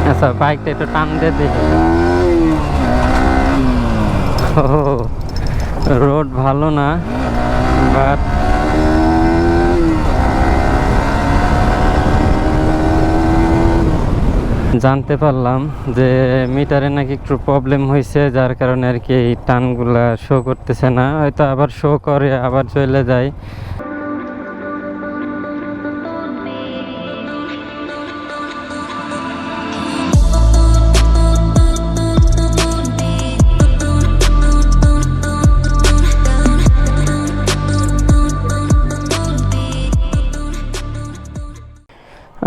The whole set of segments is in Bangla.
আচ্ছা বাইকটা একটু টান দিয়ে দেখি। রোড ভালো না, বাট জানতে পারলাম যে মিটারে নাকি একটু প্রবলেম হয়েছে, যার কারণে আর কি এই টানগুলা শো করতেছে না, হয়তো আবার শো করে আবার চলে যায়।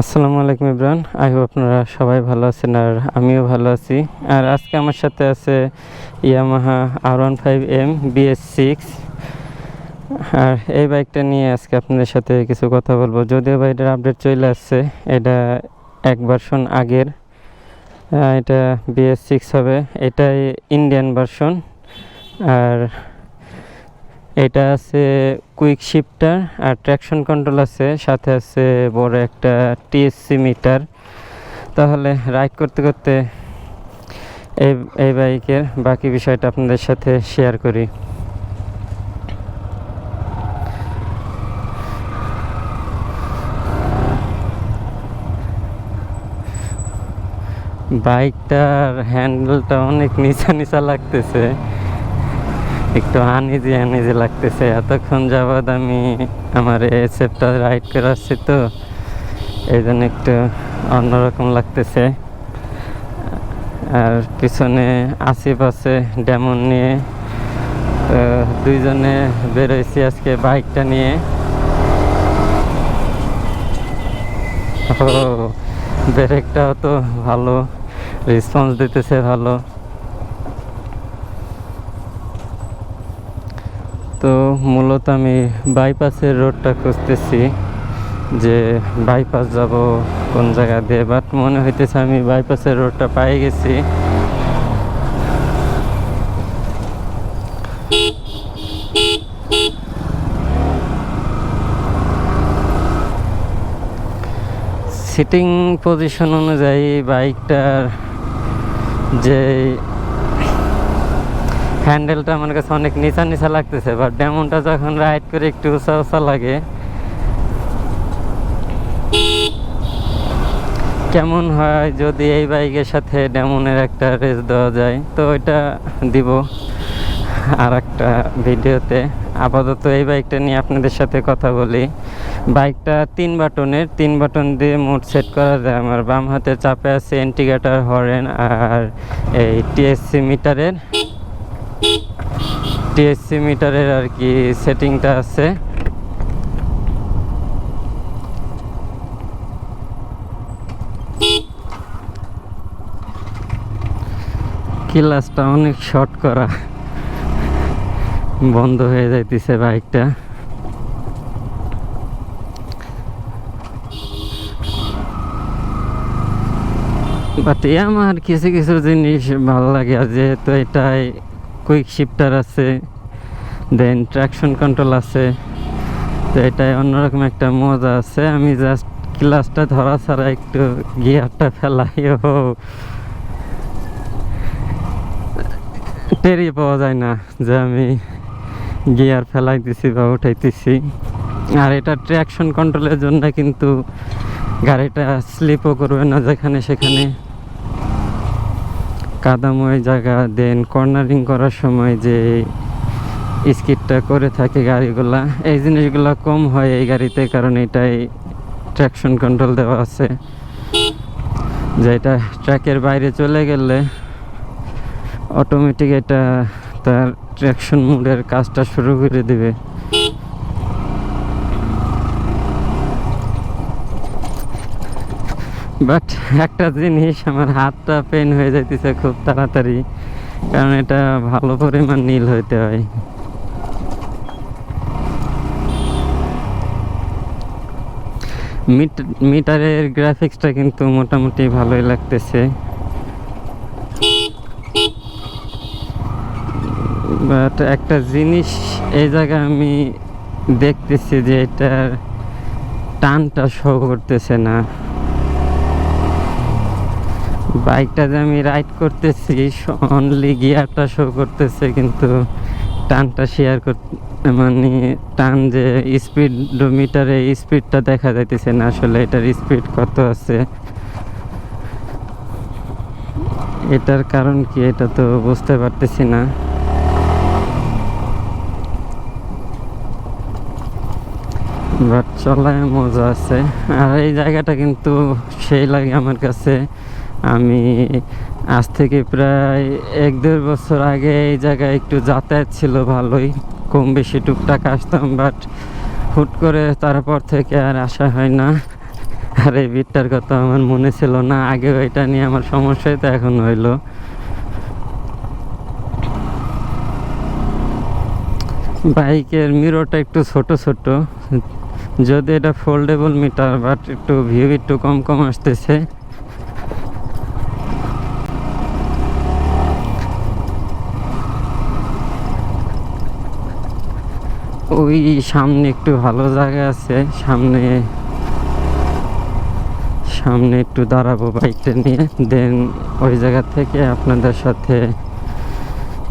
আসসালামু আলাইকুম ইব্রান, আই হোপ আপনারা সবাই ভালো আছেন আর আমিও ভালো আছি। আর আজকে আমার সাথে আছে ইয়ামাহা R15M BS6। আর এই বাইকটা নিয়ে আজকে আপনাদের সাথে কিছু কথা বলবো। যদিও বাইকটার আপডেট চলে আসছে, এটা এক ভার্সন আগের, এটা BS6 হবে, এটাই ইন্ডিয়ান ভার্সন। আর এটা আছে কুইক শিফটার আর ট্র্যাকশন কন্ট্রোল আছে, সাথে আছে বড় একটা TSC মিটার। তাহলে রাইড করতে করতে এই বাইকের বাকি বিষয়টা আপনাদের সাথে শেয়ার করি। বাইকটার হ্যান্ডেলটা অনেক নিচা নিচা লাগতেছে, একটু আনইজি লাগতেছে। এতক্ষণ যাবৎ আমি আমার এসএফটা রাইড করে আসছি, তো এই জন্য একটু অন্যরকম লাগতেছে। আর পিছনে আসিফ আছে ডেমন নিয়ে, তো দুইজনে বেরোইছি আজকে বাইকটা নিয়ে। ব্রেকটাও তো ভালো, রেসপন্স দিতেছে ভালো। তো মূলত আমি বাইপাসের রোডটা খুঁজতেছি যে বাইপাস যাব কোন জায়গা দিয়ে, বাট মনে হইতেছে আমি বাইপাসের রোডটা পাই গেছি। সিটিং পজিশন অনুযায়ী বাইকটার যে হ্যান্ডেলটা আমার কাছে অনেক নিচা নিচা লাগতেছে, বাট ডেমনটা যখন রাইড করে একটু উঁচা উঁচা লাগে। কেমন হয় যদি এই বাইকের সাথে ডেমনের একটা রেস দেওয়া যায়, তো ওইটা দিব আর একটা ভিডিওতে। আপাতত এই বাইকটা নিয়ে আপনাদের সাথে কথা বলি। বাইকটা 3 বাটনের, 3 বাটন দিয়ে মোড সেট করা যায়। আমার বাম হাতে চাপে আছে ইন্ডিকেটর, হর্ন আর এই টিএসসি মিটারের আর কি সেটিংটা আছে। ক্লাচটা অনেক শর্ট করা, বন্ধ হয়ে যাইতেছে বাইকটা। বাট আমার কিছু কিছু জিনিস ভালো লাগে, আর যেহেতু এটাই কুইক শিফটার আছে, দেন ট্র্যাকশন কন্ট্রোল আছে, তো এটাই অন্যরকম একটা মজা আছে। আমি জাস্ট ক্লাচটা ধরা ছাড়া একটু গিয়ারটা ফেলাইও টেরি পাওয়া যায় না যে আমি গিয়ার ফেলাইতেছি বা উঠাইতেছি। আর এটা ট্র্যাকশন কন্ট্রোলের জন্য কিন্তু গাড়িটা স্লিপও করবে না যেখানে সেখানে, কাদাময় জায়গা, দেন কর্নারিং করার সময় যে স্কিডটা করে থাকে গাড়িগুলা, এই জিনিসগুলো কম হয় এই গাড়িতে, কারণ এটাই ট্র্যাকশন কন্ট্রোল দেওয়া আছে, যেটা ট্র্যাকের বাইরে চলে গেলে অটোমেটিক এটা তার ট্র্যাকশন মোডের কাজটা শুরু করে দেবে। বাট একটা জিনিস, আমার হাতটা পেন হয়ে যাইতেছে খুব তাড়াতাড়ি, কারণ এটা ভালো পরিমাণ নীল হইতে হয়। মিটারের গ্রাফিক্সটা কিন্তু মোটামুটি ভালোই লাগতেছে, বাট একটা জিনিস এই জায়গায় আমি দেখতেছি যে এটার টানটা শো করতেছে না। বাইকটা যে আমি রাইড করতেছি অনলি গিয়ারটা শো করতেছে, কিন্তু টানটা শেয়ার মানে টান যে স্পিডোমিটারে স্পিডটা দেখা যাইতেছে না আসলে এটার স্পিড কত আছে। এটার কারণ কি এটা তো বুঝতে পারতেছি না। বাট চলায় মজা আছে। আর এই জায়গাটা কিন্তু সেই লাগে আমার কাছে। আমি আজ থেকে প্রায় 1-1.5 বছর আগে এই জায়গায় একটু যাতায়াত ছিল ভালোই, কম বেশি টুকটাক আসতাম, বাট হুট করে তারপর থেকে আর আসা হয় না। আর এই বিটটার কথা আমার মনে ছিল না, আগেও এটা নিয়ে আমার সমস্যাই তো এখন হইলো। বাইকের মিররটা একটু ছোট ছোট, যদি এটা ফোল্ডেবল মিটার, বাট একটু ভিউ একটু কম কম আসতেছে। ওই সামনে একটু ভালো জায়গা আছে, সামনে সামনে একটু দাঁড়াবো বাইকটা নিয়ে, দেন ওই জায়গা থেকে আপনাদের সাথে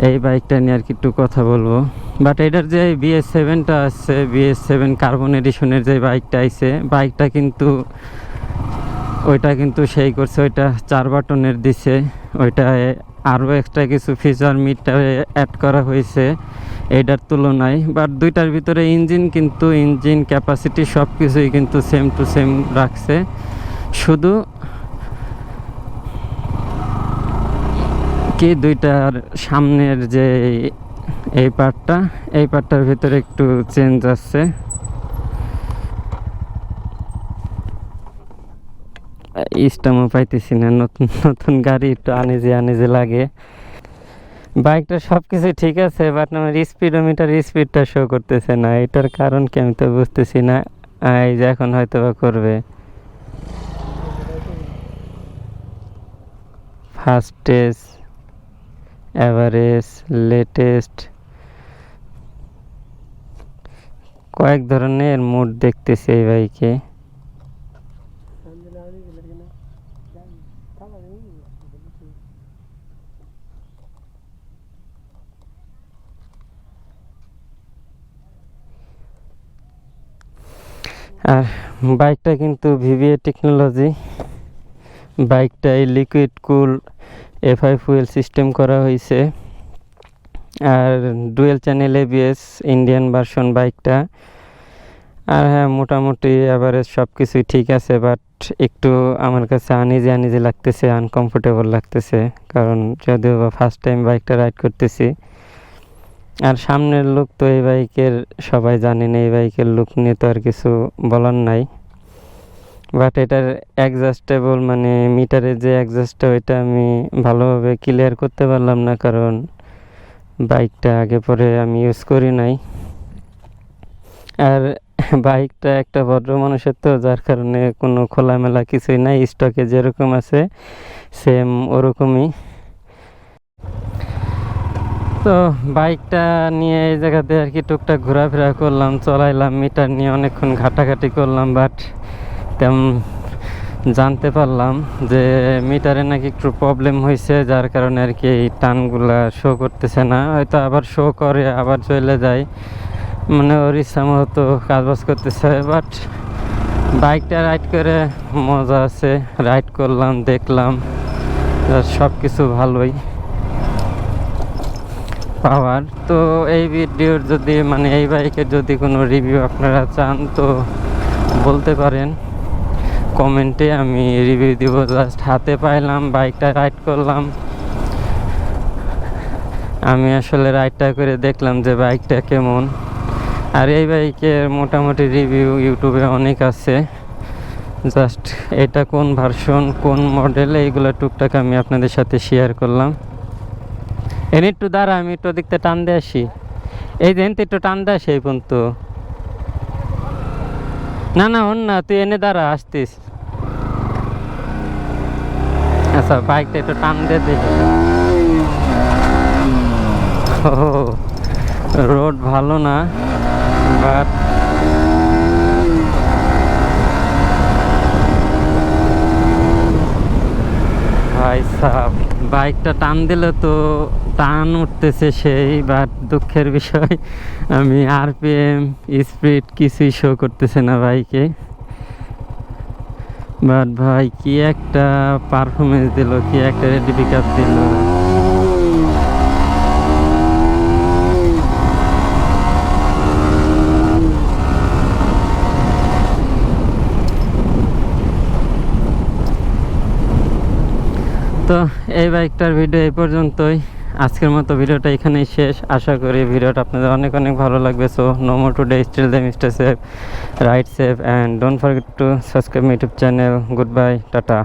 এই বাইকটা নিয়ে আর কি একটু কথা বলবো। বাট এটার যে BS7টা আছে, BS7 কার্বন এডিশনের যে বাইকটা আইছে, বাইকটা কিন্তু ওইটা কিন্তু সেই করছে, ওইটা 4 বাটনের দিছে, ওইটা আরও এক্সট্রা কিছু ফিচার মিটারে অ্যাড করা হয়েছে এটার তুলনায়। বাট দুইটার ভিতরে ইঞ্জিন ক্যাপাসিটি সব কিছুই কিন্তু সেম টু সেম রাখছে, শুধু কি দুইটার সামনের যে এই পার্টটার ভিতরে একটু চেঞ্জ আছে। স্টামও পাইতেছি না, নতুন নতুন গাড়ি একটু আনিজে লাগে। বাইকটা সব কিছু ঠিক আছে, বাট আমার স্পিডটা শো করতেছে না, এটার কারণ কি আমি তো বুঝতেছি না। এই যে এখন হয়তো বা করবে। ফাস্টেস্ট, এভারেজ, লেটেস্ট, কয়েক ধরনের মোড দেখতেছি এই বাইকে। আর বাইকটা কিন্তু VVA টেকনোলজি, বাইকটায় liquid cool FI fuel system করা হয়েছে, আর dual channel ABS Indian version বাইকটা। আর হ্যাঁ, মোটামুটি এভারেজ সব কিছুই ঠিক আছে, বাট একটু আমার কাছে আনইজি লাগতেছে, আনকমফোর্টেবল লাগতেছে, কারণ যদিও বা ফার্স্ট টাইম বাইকটা রাইড করতেছি। আর সামনের লুক তো এই বাইকের সবাই জানেন, এই বাইকের লুক নিয়ে তো আর কিছু বলার নাই। বাট এটার অ্যাডজাস্টেবল মানে মিটারের যে অ্যাডজাস্টটা, ওইটা আমি ভালোভাবে ক্লিয়ার করতে পারলাম না, কারণ বাইকটা আগে পরে আমি ইউজ করি নাই। আর বাইকটা একটা ভদ্র মানুষের তো, যার কারণে কোনো খোলামেলা কিছুই নাই, স্টকে যেরকম আছে সেম ওরকমই। তো বাইকটা নিয়ে এই জায়গাতে আর কি টুকটাক ঘোরাফেরা করলাম, চলাইলাম, মিটার নিয়ে অনেকক্ষণ ঘাটাঘাটি করলাম, বাট তেমন জানতে পারলাম যে মিটারে নাকি একটু প্রবলেম হয়েছে, যার কারণে আর কি এই টানগুলা শো করতেছে না, হয়তো আবার শো করে আবার চলে যায়, মানে ওর ইচ্ছা মতো কাজবাজ করতেছে। বাট বাইকটা রাইড করে মজা আছে, রাইড করলাম, দেখলাম, সব কিছু ভালোই পাওয়ার। তো এই ভিডিওর যদি মানে এই বাইকের যদি কোনো রিভিউ আপনারা চান তো বলতে পারেন কমেন্টে, আমি রিভিউ দিব। জাস্ট হাতে পাইলাম, বাইকটা রাইড করলাম, আমি আসলে রাইডটা করে দেখলাম যে বাইকটা কেমন। আর এই বাইকের মোটামুটি রিভিউ ইউটিউবে অনেক আছে, জাস্ট এটা কোন ভার্সন কোন মডেল এইগুলো টুকটাক আমি আপনাদের সাথে শেয়ার করলাম। এনে একটু দাঁড়া, আমি একটু দেখতে টান দিয়ে আসি, এই যে এনতে একটু টান দিয়ে আসি এই পর্যন্ত। না হন না, তুই এনে দাঁড়া, আসতিস। আচ্ছা, বাইকটা একটু টান দিয়ে দেখি। রোড ভালো না, বাট ভাই ভাই সাব, বাইকটা টান দিলে তো টান উঠতেছে সেই, বাট দুঃখের বিষয় আমি আরপিএম স্পিড কিছুই শো করতেছে না বাইকে। বাট ভাই কি একটা পারফরমেন্স দিল, কি একটা রেডি পিক আপ দিল। তো এই বাইকটার ভিডিও এই পর্যন্তই। আজকের মতো ভিডিওটা এখানেই শেষ। আশা করি ভিডিওটা আপনাদের অনেক অনেক ভালো লাগবে। So no more today, till then, stay safe, ride safe, and don't forget to subscribe my YouTube channel. Goodbye, tata.